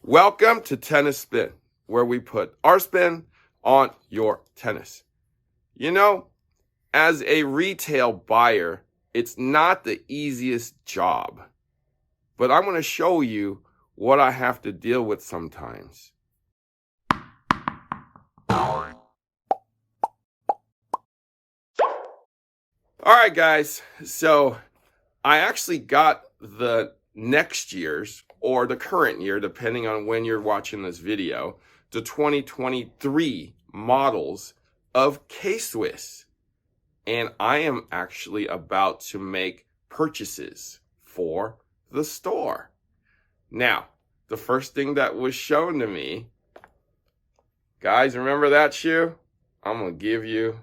Welcome to Tennis Spin, where we put our spin on your tennis. You know, as a retail buyer, it's not the easiest job, but I'm going to show you what I have to deal with sometimes. All right, guys, so I actually got the next year's or the current year, depending on when you're watching this video, the 2023 models of KSwiss. And I am actually about to make purchases for the store. Now, the first thing that was shown to me, guys, remember that shoe? I'm going to give you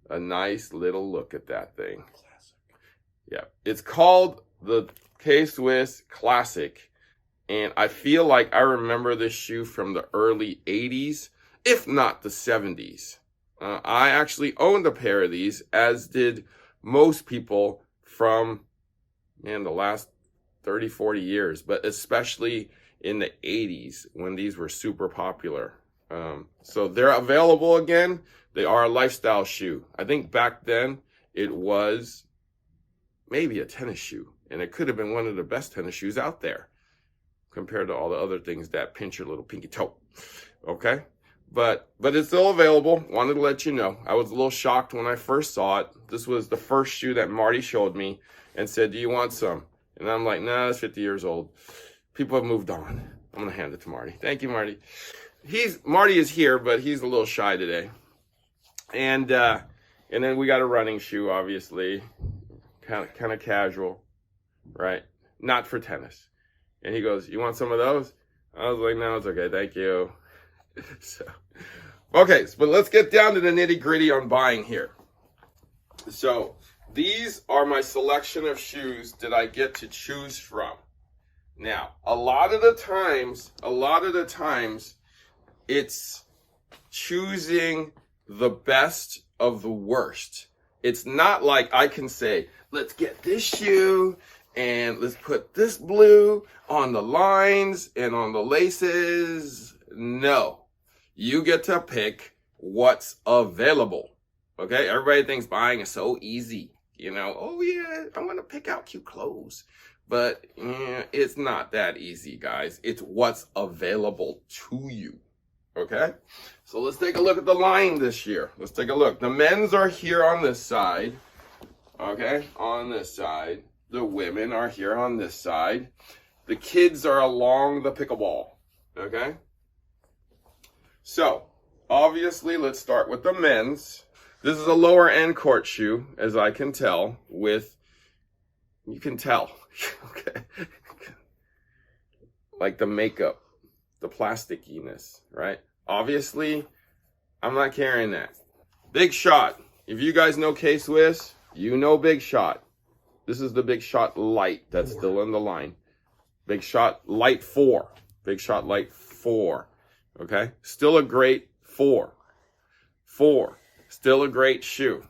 a nice little look at that thing. Classic. Yeah, it's called the KSwiss Classic, and I feel like I remember this shoe from the early 80s, if not the 70s. I actually owned a pair of these, as did most people from, the last 30, 40 years, but especially in the 80s when these were super popular. So they're available again. They are a lifestyle shoe. I think back then it was maybe a tennis shoe, and it could have been one of the best tennis shoes out there compared to all the other things that pinch your little pinky toe. Okay? But it's still available. Wanted to let you know. I was a little shocked when I first saw it. This was the first shoe that Marty showed me and said, "Do you want some?" And I'm like, "Nah, it's 50 years old. People have moved on." I'm going to hand it to Marty. Thank you, Marty. Marty is here, but he's a little shy today. And then we got a running shoe, obviously. Kind of casual, right? Not for tennis. And he goes, "You want some of those?" I was like, "No, it's okay, thank you." But let's get down to the nitty gritty on buying here. So these are my selection of shoes that I get to choose from. Now, a lot of the times, it's choosing the best of the worst. It's not like I can say, let's get this shoe and let's put this blue on the lines and on the laces. No, you get to pick what's available. Okay, everybody thinks buying is so easy. Oh yeah, I'm going to pick out cute clothes. But it's not that easy, guys. It's what's available to you. Okay, so let's take a look at the line this year. Let's take a look. The men's are here on this side. Okay, on this side. The women are here on this side. The kids are along the pickleball. Okay, so obviously let's start with the men's. This is a lower end court shoe, as I can tell, you can tell, okay, like the makeup, the plasticiness, right? Obviously, I'm not carrying that. Big Shot. If you guys know KSwiss, you know Big Shot. This is the Big Shot Light that's still in the line. Big Shot Light 4. Big Shot Light 4. Okay? Still a great 4. 4. Still a great shoe.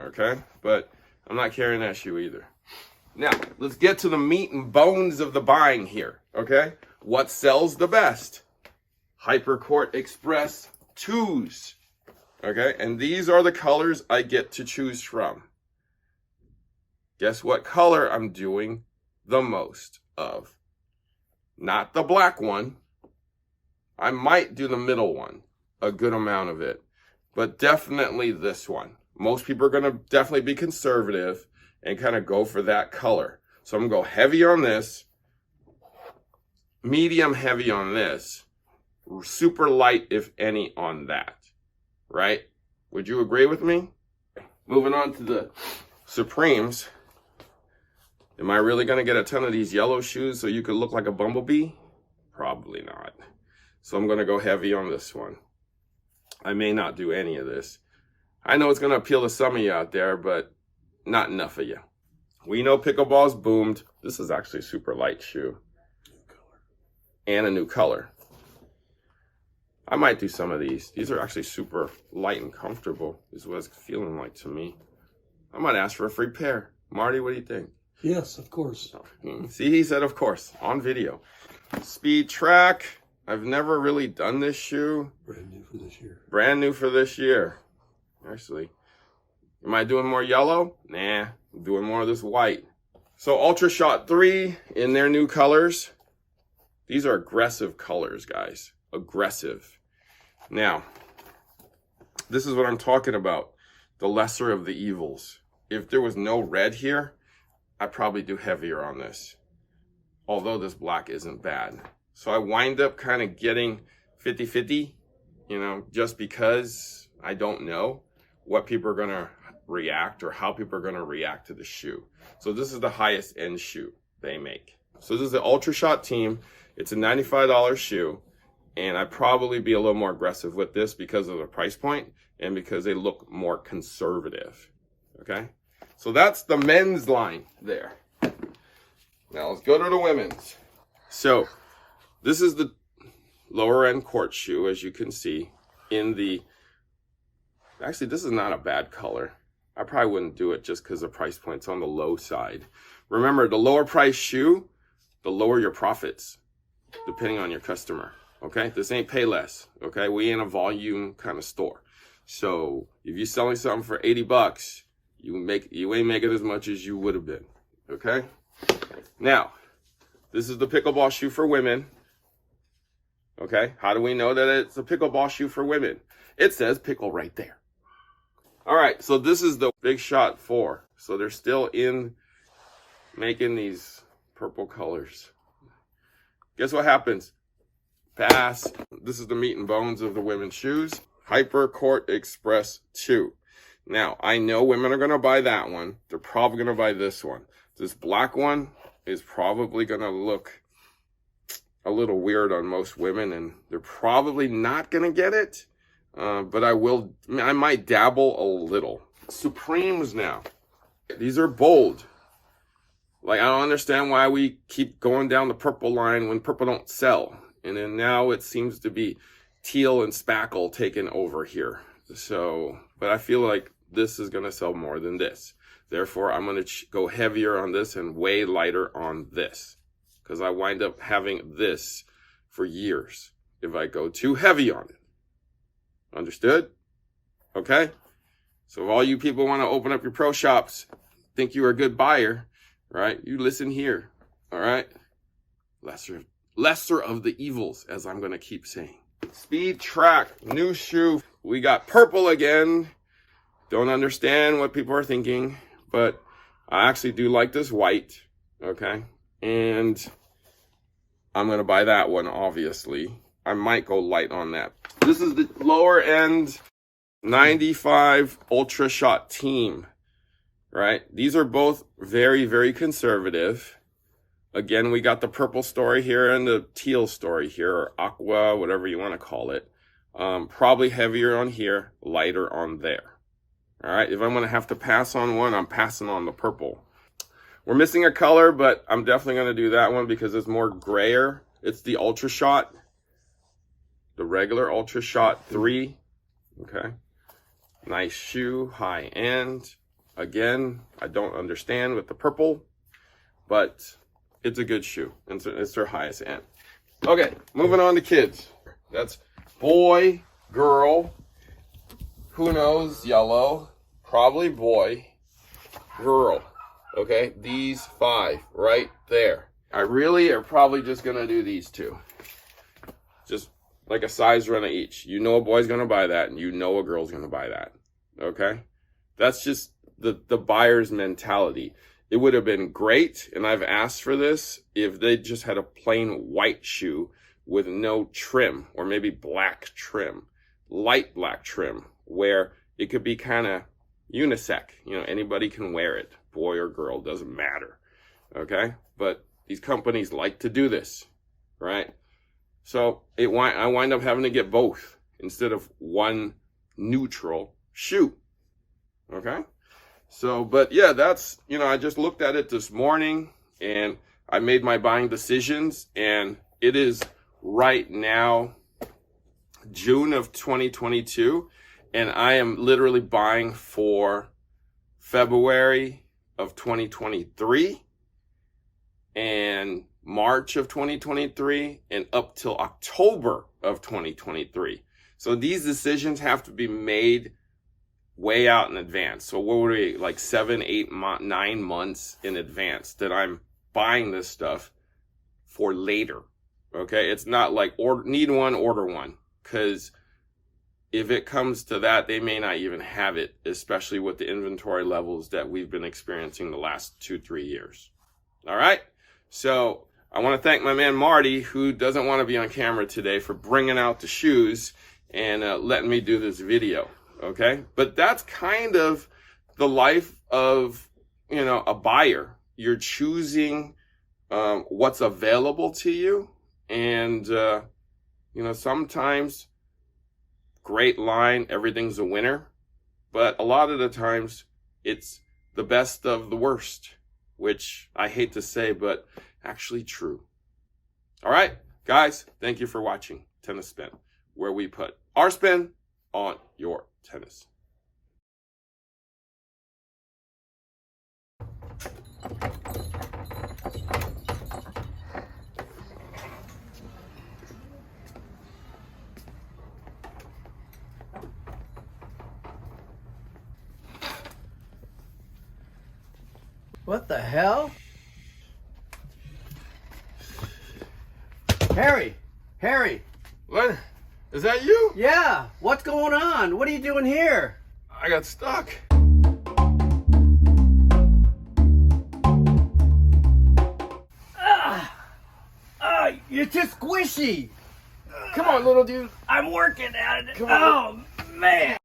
Okay? But I'm not carrying that shoe either. Now, let's get to the meat and bones of the buying here. Okay? What sells the best? Hypercourt Express 2s. Okay? And these are the colors I get to choose from. Guess what color I'm doing the most of? Not the black one. I might do the middle one, a good amount of it, but definitely this one. Most people are going to definitely be conservative and kind of go for that color. So I'm going to go heavy on this, medium heavy on this, super light, if any, on that, right? Would you agree with me? Moving on to the Supremes. Am I really going to get a ton of these yellow shoes so you could look like a bumblebee? Probably not. So I'm going to go heavy on this one. I may not do any of this. I know it's going to appeal to some of you out there, but not enough of you. We know pickleball's boomed. This is actually a super light shoe. And a new color. I might do some of these. These are actually super light and comfortable, is what it's feeling like to me. I might ask for a free pair. Marty, what do you think? Yes, of course. See, he said of course, on video. Speed Track. I've never really done this shoe. Brand new for this year. Brand new for this year. Actually, am I doing more yellow? Nah, I'm doing more of this white. So Ultra Shot 3 in their new colors. These are aggressive colors, guys. Aggressive. Now, this is what I'm talking about. The lesser of the evils. If there was no red here, I'd probably do heavier on this. Although this black isn't bad. So I wind up kind of getting 50-50, you know, just because I don't know what people are going to react or how people are going to react to the shoe. So this is the highest end shoe they make. So this is the Ultra Shot team. It's a $95 shoe. And I'd probably be a little more aggressive with this because of the price point and because they look more conservative. Okay? So that's the men's line there. Now let's go to the women's. So this is the lower end court shoe, as you can see in the, actually this is not a bad color. I probably wouldn't do it just because the price point's on the low side. Remember, the lower price shoe, the lower your profits, depending on your customer. Okay, this ain't pay less. Okay, we ain't a volume kind of store. So if you're selling something for 80 bucks, you ain't making as much as you would have been. Okay. Now, this is the pickleball shoe for women. Okay, how do we know that it's a pickleball shoe for women? It says pickle right there. All right, so this is the Big Shot 4. So they're still in making these purple colors. Guess what happens? Pass. This is the meat and bones of the women's shoes. Hyper Court Express 2. Now, I know women are going to buy that one. They're probably going to buy this one. This black one is probably going to look a little weird on most women, and they're probably not going to get it. But I might dabble a little. Supremes now. These are bold. Like, I don't understand why we keep going down the purple line when purple don't sell. And then now it seems to be teal and spackle taken over here. So, but I feel like this is going to sell more than this. Therefore, I'm going to go heavier on this and way lighter on this. Because I wind up having this for years if I go too heavy on it. Understood? Okay? So if all you people want to open up your pro shops, think you're a good buyer, right? You listen here. All right? Lesser of the evils, as I'm going to keep saying. Speed Track, new shoe. We got purple again. Don't understand what people are thinking, but I actually do like this white, okay? And I'm going to buy that one, obviously. I might go light on that. This is the lower end 95 Ultra Shot team, right? These are both very, very conservative. Again, we got the purple story here and the teal story here, or aqua, whatever you want to call it. Probably heavier on here, lighter on there. All right, if I'm going to have to pass on one, I'm passing on the purple. We're missing a color, but I'm definitely going to do that one because it's more grayer. It's the Ultra Shot, the regular Ultra Shot 3. Okay, nice shoe, high end. Again, I don't understand with the purple, but it's a good shoe. It's their highest end. Okay, moving on to kids. That's boy, girl, who knows, yellow, probably boy, girl. Okay, these 5 right there. I really are probably just going to do these 2. Just like a size run of each. You know a boy's going to buy that, and you know a girl's going to buy that. Okay? That's just the buyer's mentality. It would have been great, and I've asked for this, if they just had a plain white shoe with no trim, or maybe black trim, light black trim, where it could be kind of unisex. You know, anybody can wear it, boy or girl, doesn't matter. Okay? But these companies like to do this, right? So I wind up having to get both instead of one neutral shoe. Okay? So, but yeah, that's, you know, I just looked at it this morning and I made my buying decisions, and it is right now June of 2022, and I am literally buying for February of 2023 and March of 2023 and up till October of 2023. So these decisions have to be made way out in advance. So what would we, like 7, 8, 9 months in advance that I'm buying this stuff for later. Okay, it's not like need one, order one, because if it comes to that, they may not even have it, especially with the inventory levels that we've been experiencing the last 2-3 years. All right, so I want to thank my man Marty, who doesn't want to be on camera today, for bringing out the shoes and letting me do this video. Okay, but that's kind of the life of, you know, a buyer. You're choosing what's available to you, and you know, sometimes great line, everything's a winner, but a lot of the times it's the best of the worst, which I hate to say, but actually true. All right, guys, thank you for watching Tennis Spin, where we put our spin on your tennis. What the hell? Harry! Harry! What? Is that you? Yeah! What's going on? What are you doing here? I got stuck. You're too squishy! Come on, little dude. I'm working at it. Come on. Oh, man!